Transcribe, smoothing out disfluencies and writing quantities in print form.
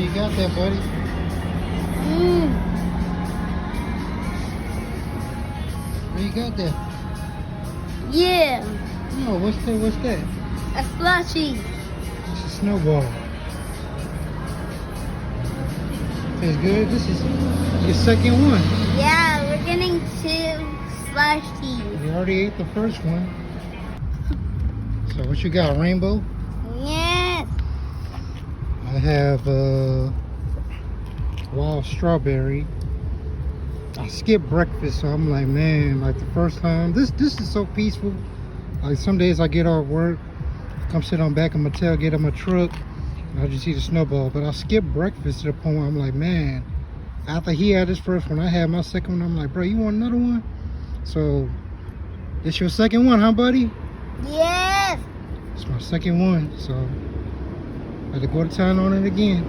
you got there, buddy? What you got there? Yeah. No, what's that? What's that? A slushy. It's a snowball. Tastes good. This is your second one. Yeah, we're getting 2 slushies. You already ate the first one. So what you got? Rainbow? Yes. I have wild strawberry. I skipped breakfast, so I'm like, man, like the first time. This is so peaceful. Like some days I get off work, come sit on back of my tailgate of my truck, and I just eat a snowball. But I skipped breakfast to the point where I'm like, man, after he had his first one, I had my second one. I'm like, bro, you want another one? So it's your second one, huh, buddy? Yes. It's my second one, so I had to go to town on it again.